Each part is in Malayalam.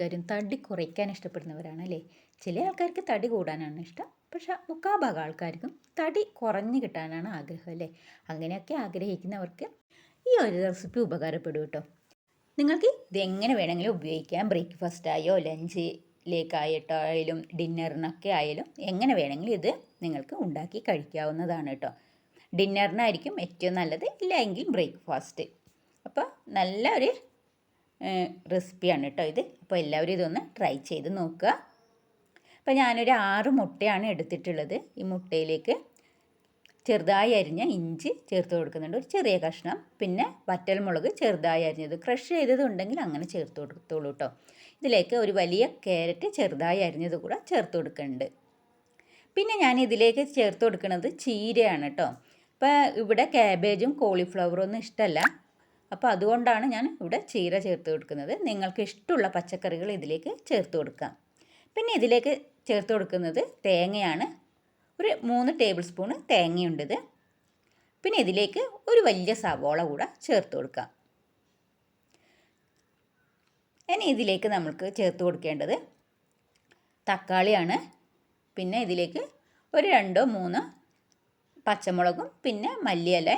ആൾക്കാരും തടി കുറയ്ക്കാൻ ഇഷ്ടപ്പെടുന്നവരാണ് അല്ലേ? ചില ആൾക്കാർക്ക് തടി കൂടാനാണ് ഇഷ്ടം. പക്ഷെ മുക്കാഭാഗം ആൾക്കാർക്കും തടി കുറഞ്ഞു കിട്ടാനാണ് ആഗ്രഹം അല്ലേ? അങ്ങനെയൊക്കെ ആഗ്രഹിക്കുന്നവർക്ക് ഈ ഒരു റെസിപ്പി ഉപകാരപ്പെടും കേട്ടോ. നിങ്ങൾക്ക് ഇതെങ്ങനെ വേണമെങ്കിലും ഉപയോഗിക്കാം. ബ്രേക്ക്ഫാസ്റ്റ് ആയോ ലഞ്ചിലേക്കായിട്ടായാലും ഡിന്നറിനൊക്കെ ആയാലും എങ്ങനെ വേണമെങ്കിലും ഇത് നിങ്ങൾക്ക് ഉണ്ടാക്കി കഴിക്കാവുന്നതാണ് കേട്ടോ. ഡിന്നറിനായിരിക്കും ഏറ്റവും നല്ലത്, ഇല്ല എങ്കിൽ ബ്രേക്ക്ഫാസ്റ്റ്. അപ്പോൾ നല്ല ഒരു റെസിപ്പിയാണ് കേട്ടോ ഇത്. അപ്പോൾ എല്ലാവരും ഇതൊന്ന് ട്രൈ ചെയ്ത് നോക്കുക. അപ്പോൾ ഞാനൊരു 6 മുട്ടയാണ് എടുത്തിട്ടുള്ളത്. ഈ മുട്ടയിലേക്ക് ചെറുതായി അരിഞ്ഞ ഇഞ്ചി ചേർത്ത് കൊടുക്കുന്നുണ്ട്, ഒരു ചെറിയ കഷ്ണം. പിന്നെ വറ്റൽമുളക് ചെറുതായി അരിഞ്ഞത്, ക്രഷ് ചെയ്തതുണ്ടെങ്കിൽ അങ്ങനെ ചേർത്ത് കൊടുത്തോളൂ കേട്ടോ. ഇതിലേക്ക് ഒരു വലിയ ക്യാരറ്റ് ചെറുതായി അരിഞ്ഞത് കൂടെ ചേർത്ത് കൊടുക്കുന്നുണ്ട്. പിന്നെ ഞാൻ ഇതിലേക്ക് ചേർത്ത് കൊടുക്കുന്നത് ചീരയാണ് കേട്ടോ. അപ്പോൾ ഇവിടെ ക്യാബേജും കോളിഫ്ലവറും ഒന്നും ഇഷ്ടമല്ല. അപ്പോൾ അതുകൊണ്ടാണ് ഞാൻ ഇവിടെ ചീര ചേർത്ത് കൊടുക്കുന്നത്. നിങ്ങൾക്ക് ഇഷ്ടമുള്ള പച്ചക്കറികൾ ഇതിലേക്ക് ചേർത്ത് കൊടുക്കാം. പിന്നെ ഇതിലേക്ക് ചേർത്ത് കൊടുക്കുന്നത് തേങ്ങയാണ്. ഒരു 3 ടേബിൾ സ്പൂൺ തേങ്ങയുണ്ട്. പിന്നെ ഇതിലേക്ക് ഒരു വലിയ സവോള കൂടെ ചേർത്ത് കൊടുക്കാം. ഇനി ഇതിലേക്ക് നമുക്ക് ചേർത്ത് കൊടുക്കേണ്ടത് തക്കാളിയാണ്. പിന്നെ ഇതിലേക്ക് ഒരു 2-3 പച്ചമുളകും പിന്നെ മല്ലിയില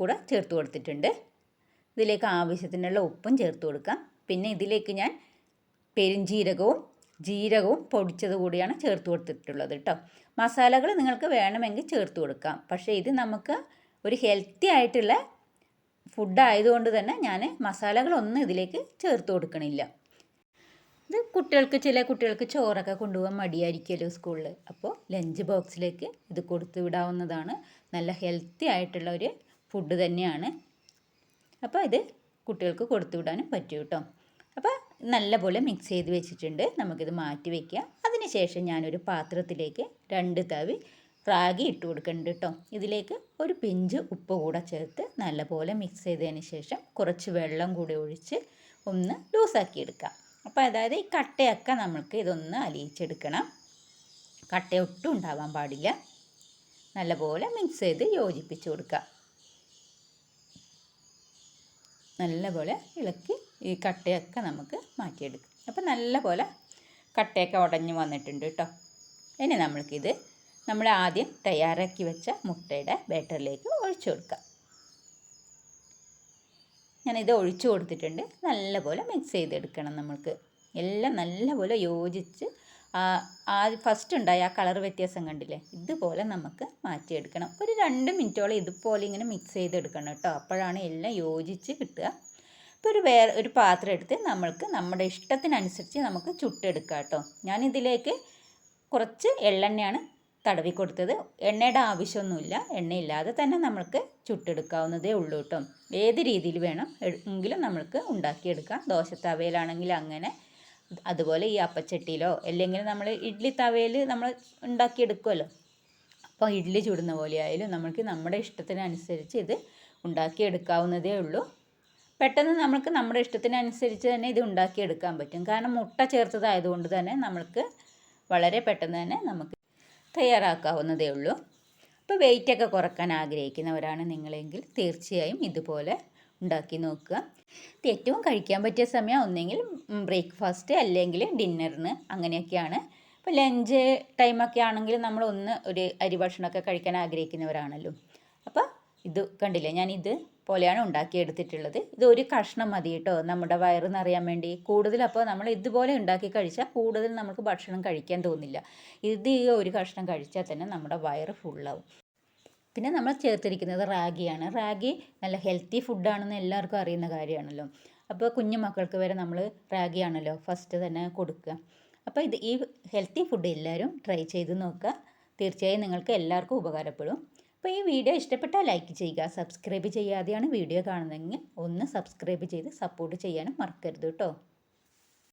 കൂടെ ചേർത്ത് കൊടുത്തിട്ടുണ്ട്. ഇതിലേക്ക് ആവശ്യത്തിനുള്ള ഉപ്പും ചേർത്ത് കൊടുക്കാം. പിന്നെ ഇതിലേക്ക് ഞാൻ പെരുംജീരകവും ജീരകവും പൊടിച്ചത് കൂടിയാണ് ചേർത്ത് കൊടുത്തിട്ടുള്ളത് കേട്ടോ. മസാലകൾ നിങ്ങൾക്ക് വേണമെങ്കിൽ ചേർത്ത് കൊടുക്കാം. പക്ഷേ ഇത് നമുക്ക് ഒരു ഹെൽത്തി ആയിട്ടുള്ള ഫുഡ് ആയതുകൊണ്ട് തന്നെ ഞാൻ മസാലകളൊന്നും ഇതിലേക്ക് ചേർത്ത് കൊടുക്കണില്ല. ഇത് ചില കുട്ടികൾക്ക് ചോറൊക്കെ കൊണ്ടുപോകാൻ മടിയായിരിക്കുമല്ലോ സ്കൂളിൽ. അപ്പോൾ ലഞ്ച് ബോക്സിലേക്ക് ഇത് കൊടുത്തു വിടാവുന്നതാണ്. നല്ല ഹെൽത്തി ആയിട്ടുള്ള ഒരു ഫുഡ് തന്നെയാണ്. അപ്പോൾ ഇത് കുട്ടികൾക്ക് കൊടുത്തു വിടാനും പറ്റും കേട്ടോ. അപ്പോൾ നല്ലപോലെ മിക്സ് ചെയ്ത് വെച്ചിട്ടുണ്ട്. നമുക്കിത് മാറ്റി വയ്ക്കാം. അതിനുശേഷം ഞാനൊരു പാത്രത്തിലേക്ക് 2 തവി റാഗി ഇട്ട് കൊടുക്കുന്നുണ്ട് കേട്ടോ. ഇതിലേക്ക് ഒരു പിഞ്ച് ഉപ്പ് കൂടെ ചേർത്ത് നല്ലപോലെ മിക്സ് ചെയ്തതിന് ശേഷം കുറച്ച് വെള്ളം കൂടി ഒഴിച്ച് ഒന്ന് ലൂസാക്കി എടുക്കാം. അപ്പോൾ അതായത് ഈ കട്ടയൊക്കെ നമുക്ക് ഇതൊന്ന് അലിയിച്ചെടുക്കണം. കട്ട ഒട്ടും ഉണ്ടാവാൻ പാടില്ല. നല്ലപോലെ മിക്സ് ചെയ്ത് യോജിപ്പിച്ച് കൊടുക്കുക. നല്ലപോലെ ഇളക്കി ഈ കട്ടയൊക്കെ നമുക്ക് മാറ്റിയെടുക്കാം. അപ്പോൾ നല്ലപോലെ കട്ടയൊക്കെ ഉടഞ്ഞ് വന്നിട്ടുണ്ട് കേട്ടോ. ഇനി നമ്മൾക്കിത് നമ്മൾ ആദ്യം തയ്യാറാക്കി വെച്ച മുട്ടയുടെ ബാറ്ററിലേക്ക് ഒഴിച്ചു കൊടുക്കാം. ഞാനിത് ഒഴിച്ചു കൊടുത്തിട്ടുണ്ട്. നല്ലപോലെ മിക്സ് ചെയ്തെടുക്കണം. നമ്മൾക്ക് എല്ലാം നല്ലപോലെ യോജിച്ച് ഫസ്റ്റ് ഉണ്ടായ ആ കളർ വ്യത്യാസം കണ്ടില്ലേ, ഇതുപോലെ നമുക്ക് മാറ്റിയെടുക്കണം. ഒരു 2 മിനിറ്റോളം ഇതുപോലെ ഇങ്ങനെ മിക്സ് ചെയ്തെടുക്കണം കേട്ടോ. അപ്പോഴാണ് എല്ലാം യോജിച്ച് കിട്ടുക. ഇപ്പോൾ ഒരു പാത്രം എടുത്ത് നമ്മൾക്ക് നമ്മുടെ ഇഷ്ടത്തിനനുസരിച്ച് നമുക്ക് ചുട്ടെടുക്കാം കേട്ടോ. ഞാനിതിലേക്ക് കുറച്ച് എള്ളെണ്ണയാണ് തടവി കൊടുത്തത്. എണ്ണയുടെ ആവശ്യമൊന്നുമില്ല. എണ്ണയില്ലാതെ തന്നെ നമ്മൾക്ക് ചുട്ടെടുക്കാവുന്നതേ ഉള്ളൂ കേട്ടോ. ഏത് രീതിയിൽ വേണം എങ്കിലും നമ്മൾക്ക് ഉണ്ടാക്കിയെടുക്കാം. ദോശത്തവയിലാണെങ്കിൽ അങ്ങനെ, അതുപോലെ ഈ അപ്പച്ചട്ടിയിലോ അല്ലെങ്കിൽ നമ്മൾ ഇഡ്ഡലി തവയിൽ നമ്മൾ ഉണ്ടാക്കിയെടുക്കുമല്ലോ. അപ്പോൾ ഇഡ്ഡലി ചുടുന്ന പോലെ ആയാലും നമുക്ക് നമ്മുടെ ഇഷ്ടത്തിനനുസരിച്ച് ഇത് ഉണ്ടാക്കിയെടുക്കാവുന്നതേ ഉള്ളൂ. പെട്ടെന്ന് നമുക്ക് നമ്മുടെ ഇഷ്ടത്തിനനുസരിച്ച് തന്നെ ഇത് ഉണ്ടാക്കിയെടുക്കാൻ പറ്റും. കാരണം മുട്ട ചേർത്തതായതുകൊണ്ട് തന്നെ നമ്മൾക്ക് വളരെ പെട്ടെന്ന് തന്നെ നമുക്ക് തയ്യാറാക്കാവുന്നതേ ഉള്ളൂ. അപ്പോൾ വെയിറ്റൊക്കെ കുറക്കാൻ ആഗ്രഹിക്കുന്നവരാണ് നിങ്ങളെങ്കിൽ തീർച്ചയായും ഇതുപോലെ ഉണ്ടാക്കി നോക്കുക. ഇത് ഏറ്റവും കഴിക്കാൻ പറ്റിയ സമയം ഒന്നെങ്കിൽ ബ്രേക്ക്ഫാസ്റ്റ് അല്ലെങ്കിൽ ഡിന്നറിന്, അങ്ങനെയൊക്കെയാണ്. ഇപ്പോൾ ലഞ്ച് ടൈമൊക്കെ ആണെങ്കിൽ നമ്മൾ ഒരു അരി ഭക്ഷണമൊക്കെ കഴിക്കാൻ ആഗ്രഹിക്കുന്നവരാണല്ലോ. അപ്പോൾ ഇത് കണ്ടില്ലേ, ഞാൻ പോലെയാണ് ഉണ്ടാക്കിയെടുത്തിട്ടുള്ളത്. ഇത് ഒരു കഷ്ണം മതി കേട്ടോ നമ്മുടെ വയറ് നിറയാൻ വേണ്ടി. അപ്പോൾ നമ്മൾ ഇതുപോലെ ഉണ്ടാക്കി കഴിച്ചാൽ കൂടുതൽ നമുക്ക് ഭക്ഷണം കഴിക്കാൻ തോന്നില്ല. ഈ ഒരു കഷ്ണം കഴിച്ചാൽ തന്നെ നമ്മുടെ വയറ് ഫുള്ളാവും. പിന്നെ നമ്മൾ ചേർത്തിരിക്കുന്നത് റാഗിയാണ്. റാഗി നല്ല ഹെൽത്തി ഫുഡാണെന്ന് എല്ലാവർക്കും അറിയുന്ന കാര്യമാണല്ലോ. അപ്പോൾ കുഞ്ഞു മക്കൾക്ക് വരെ നമ്മൾ റാഗിയാണല്ലോ ഫസ്റ്റ് തന്നെ കൊടുക്കുക. അപ്പോൾ ഈ ഹെൽത്തി ഫുഡ് എല്ലാവരും ട്രൈ ചെയ്ത് നോക്കുക. തീർച്ചയായും നിങ്ങൾക്ക് എല്ലാവർക്കും ഉപകാരപ്പെടും. അപ്പോൾ ഈ വീഡിയോ ഇഷ്ടപ്പെട്ടാൽ ലൈക്ക് ചെയ്യുക. സബ്സ്ക്രൈബ് ചെയ്യാതെയാണ് വീഡിയോ കാണുന്നതെങ്കിൽ ഒന്ന് സബ്സ്ക്രൈബ് ചെയ്ത് സപ്പോർട്ട് ചെയ്യാനും മറക്കരുത് കേട്ടോ.